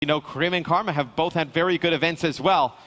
You know, Krim and Karma have both had very good events as well.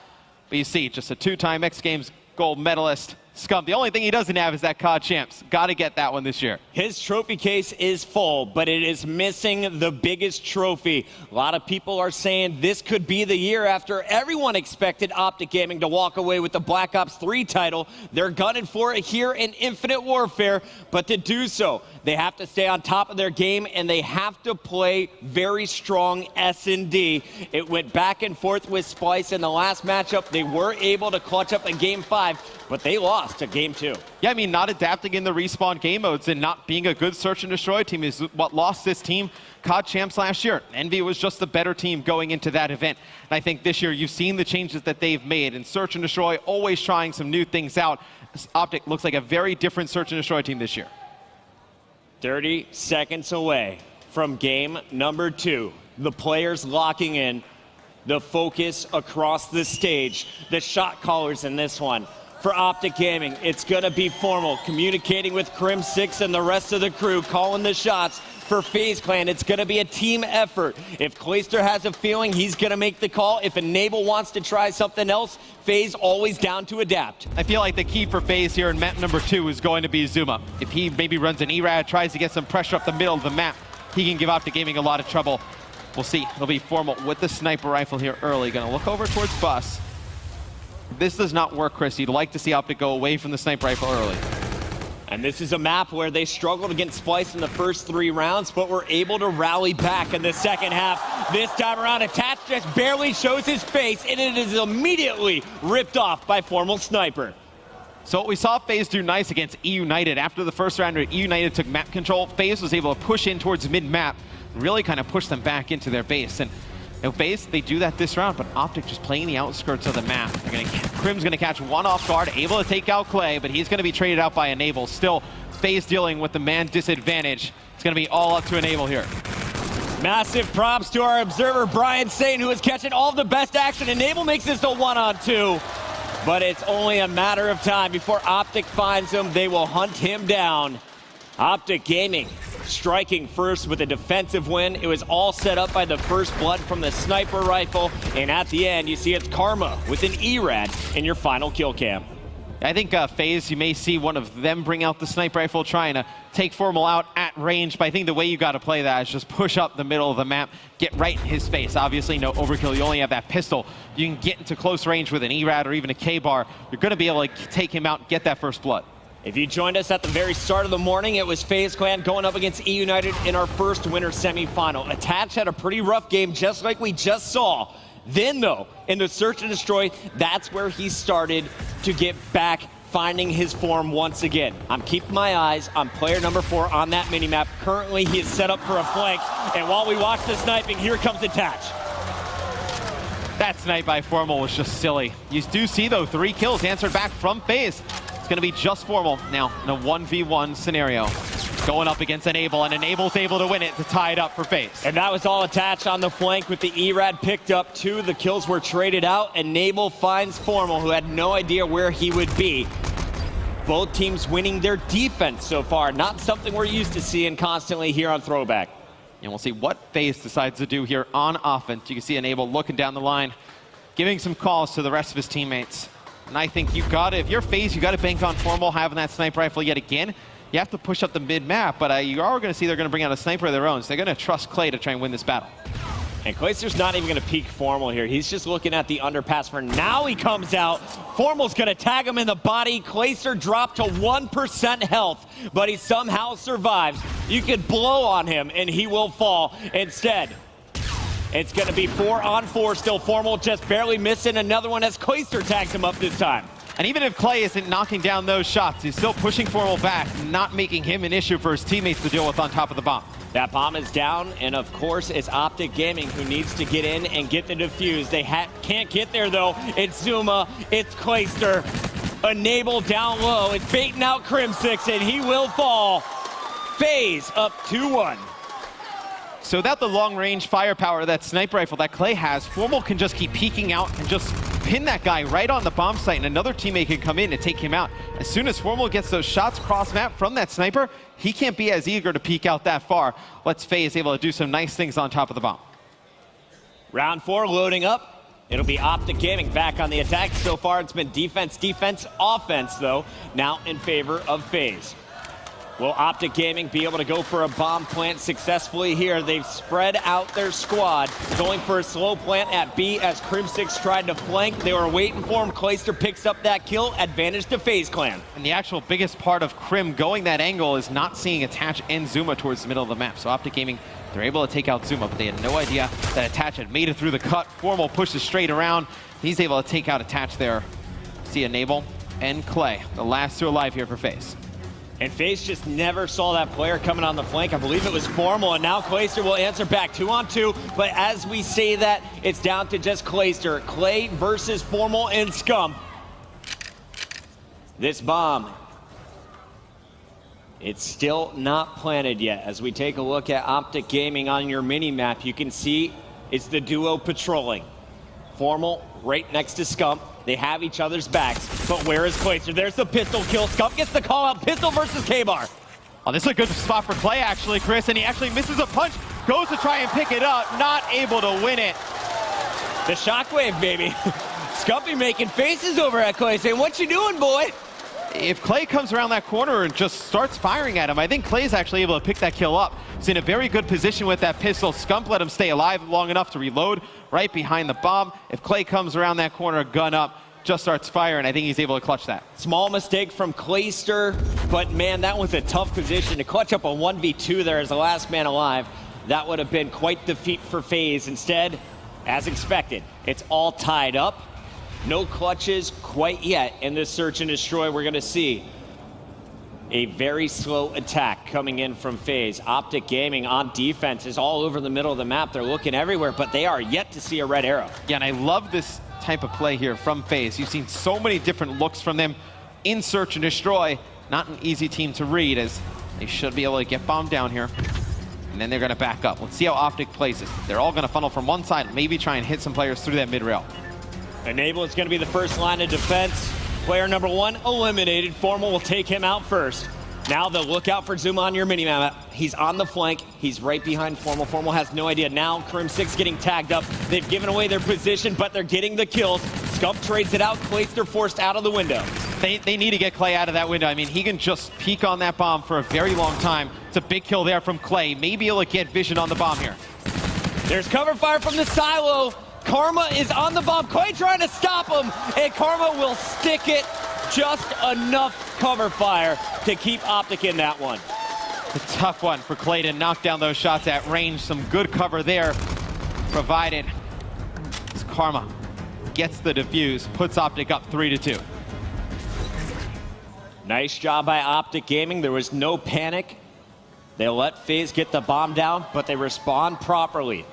But you see, just a two-time X Games gold medalist. Scum, the only thing he doesn't have is that COD champs. Got to get that one this year. His trophy case is full, but it is missing the biggest trophy. A lot of people are saying this could be the year after everyone expected Optic Gaming to walk away with the Black Ops 3 title. They're gunning for it here in Infinite Warfare, but to do so, they have to stay on top of their game, and they have to play very strong S&D. It went back and forth with Splice in the last matchup. They were able to clutch up in Game 5, but they lost to Game 2. Yeah, I mean, not adapting in the respawn game modes and not being a good search and destroy team is what lost this team COD champs last year. Envy was just the better team going into that event. And I think this year you've seen the changes that they've made, and search and destroy always trying some new things out. Optic looks like a very different search and destroy team this year. 30 seconds away from game number 2. The players locking in, the focus across the stage, the shot callers in this one. For Optic Gaming, it's going to be formal, communicating with Crim 6 and the rest of the crew, calling the shots. For Faze Clan, it's going to be a team effort. If Clayster has a feeling, he's going to make the call. If Enable wants to try something else, Faze always down to adapt. I feel like the key for Faze here in map number 2 is going to be Zuma. If he maybe runs an ERAD, tries to get some pressure up the middle of the map, he can give Optic Gaming a lot of trouble. We'll see. It'll be formal with the sniper rifle here early. Going to look over towards Bus. This does not work, Chris. You'd like to see Optic go away from the sniper rifle early. And this is a map where they struggled against Splice in the first 3 rounds, but were able to rally back in the second half. This time around, Attach just barely shows his face, and it is immediately ripped off by Formal Sniper. So what we saw Faze do nice against E United. After the first round, E United took map control. Faze was able to push in towards mid-map, really kind of push them back into their base. And you know, Faze, they do that this round, but Optic just playing the outskirts of the map. Crim's going to catch one off guard, able to take out Clay, but he's going to be traded out by Enable. Still, Faze dealing with the man disadvantage. It's going to be all up to Enable here. Massive props to our observer, Brian Sane, who is catching all of the best action. Enable makes this a 1-on-2, but it's only a matter of time before Optic finds him. They will hunt him down. Optic Gaming striking first with a defensive win. It was all set up by the first blood from the sniper rifle, and at the end you see it's Karma with an ERAD in your final kill cam. I think Faze, you may see one of them bring out the sniper rifle, trying to take Formal out at range, but I think the way you got to play that is just push up the middle of the map, get right in his face. Obviously no overkill, you only have that pistol. You can get into close range with an ERAD or even a K-bar. You're going to be able to take him out and get that first blood. If you joined us at the very start of the morning, it was Faze Clan going up against E United in our first winter semifinal. Attach had a pretty rough game, just like we just saw. Then, though, in the search and destroy, that's where he started to get back, finding his form once again. I'm keeping my eyes on player number 4 on that minimap. Currently, he is set up for a flank, and while we watch the sniping, here comes Attach. That snipe by Formal was just silly. You do see, though, 3 kills answered back from Faze. It's going to be just Formal now in a 1v1 scenario. Going up against Enable, and Enable's able to win it to tie it up for Faze. And that was all Attach on the flank with the ERAD picked up too. The kills were traded out. Enable finds Formal, who had no idea where he would be. Both teams winning their defense so far. Not something we're used to seeing constantly here on Throwback. And we'll see what Faze decides to do here on offense. You can see Enable looking down the line, giving some calls to the rest of his teammates. And I think you got to, if you're Faze, you got to bank on Formal having that sniper rifle yet again. You have to push up the mid-map, but you are going to see they're going to bring out a sniper of their own, so they're going to trust Clay to try and win this battle. And Clayster's not even going to peek Formal here. He's just looking at the underpass for now. He comes out. Formal's going to tag him in the body. Clayster dropped to 1% health, but he somehow survives. You could blow on him, and he will fall. Instead, it's going to be 4-on-4 still. Formal just barely missing another one as Clayster tags him up this time. And even if Clay isn't knocking down those shots, he's still pushing Formal back, not making him an issue for his teammates to deal with on top of the bomb. That bomb is down, and of course, it's Optic Gaming who needs to get in and get the defuse. They can't get there, though. It's Zuma, it's Clayster. Enable down low. It's baiting out Crim 6, and he will fall. Faze up 2-1. So without the long-range firepower, that sniper rifle that Clay has, Formal can just keep peeking out and just pin that guy right on the bomb site, and another teammate can come in and take him out. As soon as Formal gets those shots cross-map from that sniper, he can't be as eager to peek out that far. Let's Faze able to do some nice things on top of the bomb. Round 4 loading up. It'll be Optic Gaming back on the attack. So far, it's been defense, defense, offense, though, now in favor of Faze. Will Optic Gaming be able to go for a bomb plant successfully here? They've spread out their squad, going for a slow plant at B as Crim6 tried to flank. They were waiting for him. Clayster picks up that kill, advantage to FaZe Clan. And the actual biggest part of Crim going that angle is not seeing Attach and Zuma towards the middle of the map. So Optic Gaming, they're able to take out Zuma, but they had no idea that Attach had made it through the cut. Formal pushes straight around. He's able to take out Attach there. See Enable and Clay, the last two alive here for FaZe. And Faze just never saw that player coming on the flank. I believe it was Formal, and now Clayster will answer back 2-on-2. But as we say that, it's down to just Clayster. Clay versus Formal and Scum. This bomb, it's still not planted yet. As we take a look at Optic Gaming on your mini-map, you can see it's the duo patrolling. Formal right next to Scump. They have each other's backs, but where is Clayster? There's the pistol kill. Scump gets the call out. Pistol versus K-Bar. Oh, this is a good spot for Clay, actually, Chris, and he actually misses a punch, goes to try and pick it up, not able to win it. The shockwave, baby. Scumpy making faces over at Clay, saying, "What you doing, boy?" If Clay comes around that corner and just starts firing at him, I think Clay's actually able to pick that kill up. He's in a very good position with that pistol. Scump let him stay alive long enough to reload right behind the bomb. If Clay comes around that corner, gun up, just starts firing, I think he's able to clutch that. Small mistake from Clayster, but man, that was a tough position to clutch up a 1v2 there as the last man alive. That would have been quite the feat for FaZe. Instead, as expected, it's all tied up. No clutches quite yet in this search and destroy. We're going to see a very slow attack coming in from Faze. Optic Gaming on defense is all over the middle of the map. They're looking everywhere, but they are yet to see a red arrow. Yeah, and I love this type of play here from Faze. You've seen so many different looks from them in search and destroy. Not an easy team to read, as they should be able to get bombed down here. And then they're going to back up. Let's see how Optic plays this. They're all going to funnel from one side, maybe try and hit some players through that mid-rail. Enable is going to be the first line of defense. Player number 1 eliminated. Formal will take him out first. Now they'll look out for Zuma on your mini-map. He's on the flank. He's right behind Formal. Formal has no idea. Now Crim6 getting tagged up. They've given away their position, but they're getting the kills. Scump trades it out. Clayster forced out of the window. They need to get Clay out of that window. I mean, he can just peek on that bomb for a very long time. It's a big kill there from Clay. Maybe he'll get vision on the bomb here. There's cover fire from the silo. Karma is on the bomb. Clay trying to stop him, and Karma will stick it. Just enough cover fire to keep Optic in that one. A tough one for Clay to knock down those shots at range. Some good cover there provided. As Karma gets the defuse, puts Optic up 3-2. Nice job by Optic Gaming. There was no panic. They let Faze get the bomb down, but they respond properly.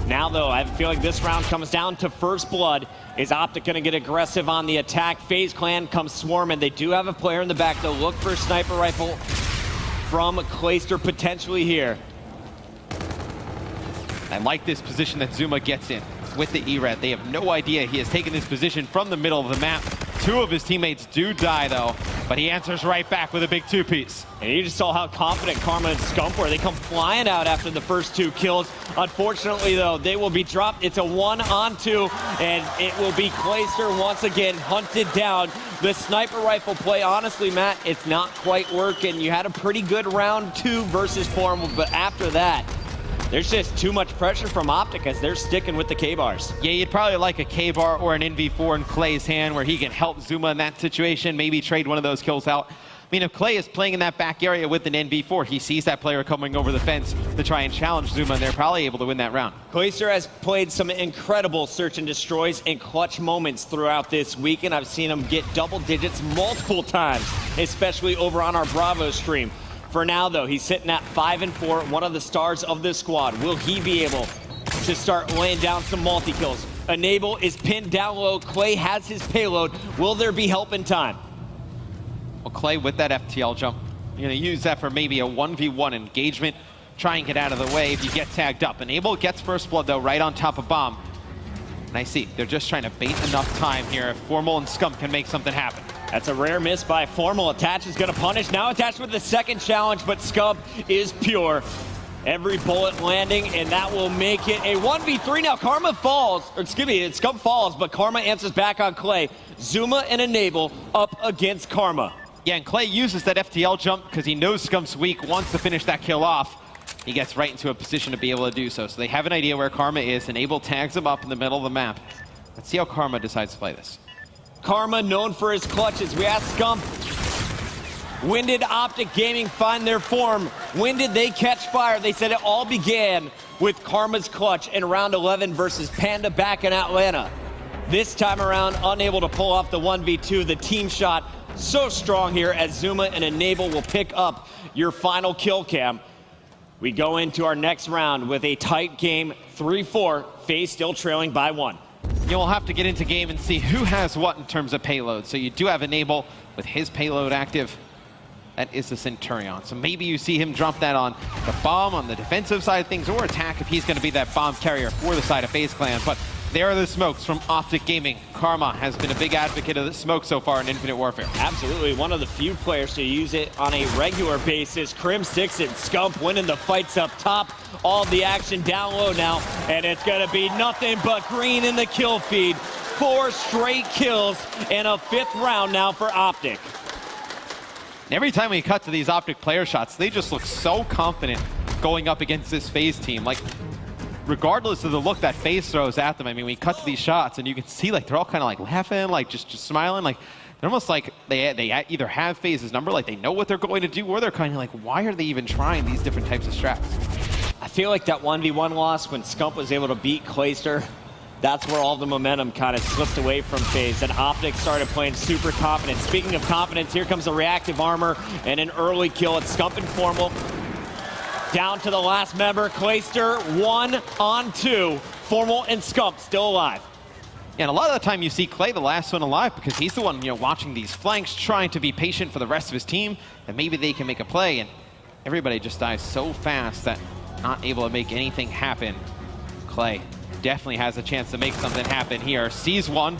Now, though, I feel like this round comes down to first blood. Is Optic going to get aggressive on the attack? FaZe Clan comes swarming. They do have a player in the back. They'll look for a sniper rifle from Clayster potentially here. I like this position that Zuma gets in with the E-Red. They have no idea he has taken this position from the middle of the map. 2 of his teammates do die, though, but he answers right back with a big 2-piece. And you just saw how confident Karma and Scump were. They come flying out after the first 2 kills. Unfortunately, though, they will be dropped. It's a 1-on-2, and it will be Clayster once again hunted down. The sniper rifle play, honestly, Matt, it's not quite working. You had a pretty good round 2 versus Formal, but after that, there's just too much pressure from Optic as they're sticking with the K-bars. Yeah, you'd probably like a K-bar or an NV4 in Clay's hand where he can help Zuma in that situation, maybe trade one of those kills out. I mean, if Clay is playing in that back area with an NV4, he sees that player coming over the fence to try and challenge Zuma, and they're probably able to win that round. Clayster has played some incredible search and destroys and clutch moments throughout this weekend. I've seen him get double digits multiple times, especially over on our Bravo stream. For now, though, he's sitting at 5-4, one of the stars of this squad. Will he be able to start laying down some multi-kills? Enable is pinned down low. Clay has his payload. Will there be help in time? Well, Clay with that FTL jump, you're going to use that for maybe a 1v1 engagement. Try and get out of the way if you get tagged up. Enable gets first blood, though, right on top of bomb. And I see they're just trying to bait enough time here if Formal and Scump can make something happen. That's a rare miss by Formal. Attach is going to punish. Now Attach with the second challenge, but Scump is pure. Every bullet landing, and that will make it a 1v3 now. Karma falls, or excuse me, Scump falls, but Karma answers back on Clay. Zuma and Enable up against Karma. Yeah, and Clay uses that FTL jump because he knows Scump's weak, wants to finish that kill off. He gets right into a position to be able to do so. So they have an idea where Karma is, and Enable tags him up in the middle of the map. Let's see how Karma decides to play this. Karma known for his clutches. We asked Scump, when did Optic Gaming find their form? When did they catch fire? They said it all began with Karma's clutch in round 11 versus Panda back in Atlanta. This time around, unable to pull off the 1v2. The team shot so strong here as Zuma and Enable will pick up your final kill cam. We go into our next round with a tight game, 3-4, Faze still trailing by 1. You'll have to get into game and see who has what in terms of payload. So you do have Enable with his payload active. That is the Centurion. So maybe you see him drop that on the bomb on the defensive side of things, or attack if he's going to be that bomb carrier for the side of FaZe Clan. But there are the smokes from Optic Gaming. Karma has been a big advocate of the smoke so far in Infinite Warfare. Absolutely, one of the few players to use it on a regular basis. Crim6 and Scump winning the fights up top. All the action down low now, and it's going to be nothing but green in the kill feed. 4 straight kills and a 5th round now for Optic. Every time we cut to these Optic player shots, they just look so confident going up against this FaZe team. Like, regardless of the look that FaZe throws at them, I mean, we cut to these shots and you can see like they're all kind of like laughing, like just smiling, like they're almost like they either have FaZe's number, like they know what they're going to do, or they're kind of like, why are they even trying these different types of strats? I feel like that 1v1 loss when Scump was able to beat Clayster, that's where all the momentum kind of slipped away from FaZe, and Optic started playing super confident. Speaking of confidence, here comes the reactive armor and an early kill at Scump and Formal. Down to the last member, Clayster 1-on-2. Formal and Scump still alive. And a lot of the time you see Clay the last one alive because he's the one, watching these flanks, trying to be patient for the rest of his team, and maybe they can make a play, and everybody just dies so fast that not able to make anything happen. Clay definitely has a chance to make something happen here. Sees one,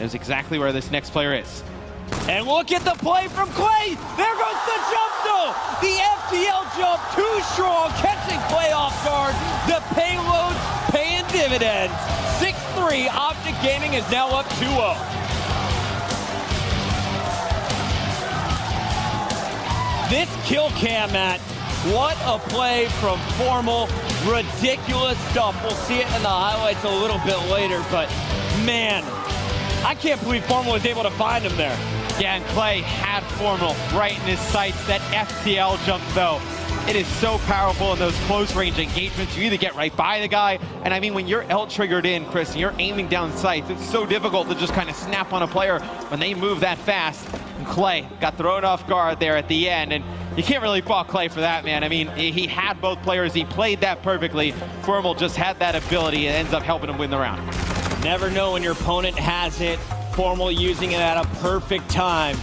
knows exactly where this next player is. And look at the play from Clay. There goes the jump though. The FTL jump too strong, catching Clay off guard. The payload's paying dividends. 6-3, Optic Gaming is now up 2-0. This kill cam, Matt, what a play from Formal. Ridiculous stuff. We'll see it in the highlights a little bit later, but man, I can't believe Formal was able to find him there. Yeah, and Clay had Formal right in his sights. That FTL jump, though, it is so powerful in those close-range engagements. You either get right by the guy, and I mean, when you're L-triggered in, Chris, and you're aiming down sights, it's so difficult to just kind of snap on a player when they move that fast. And Clay got thrown off guard there at the end, and you can't really fault Clay for that, man. I mean, he had both players. He played that perfectly. Formal just had that ability. It ends up helping him win the round. Never know when your opponent has it. Formal using it at a perfect time.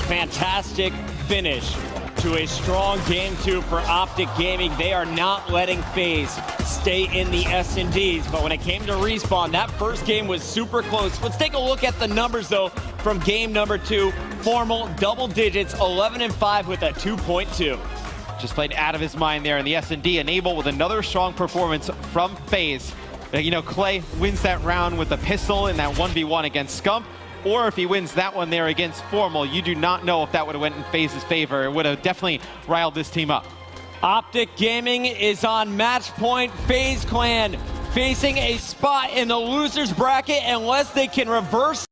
Fantastic finish to a strong game 2 for Optic Gaming. They are not letting FaZe stay in the S&Ds, but when it came to Respawn, that first game was super close. Let's take a look at the numbers, though, from game number 2. Formal, double digits, 11-5 with a 2.2. Just played out of his mind there in the S&D. Enable with another strong performance from FaZe. Clay wins that round with a pistol in that 1v1 against Scump, or if he wins that one there against Formal, you do not know if that would have went in FaZe's favor. It would have definitely riled this team up. Optic Gaming is on match point. FaZe Clan facing a spot in the losers bracket unless they can reverse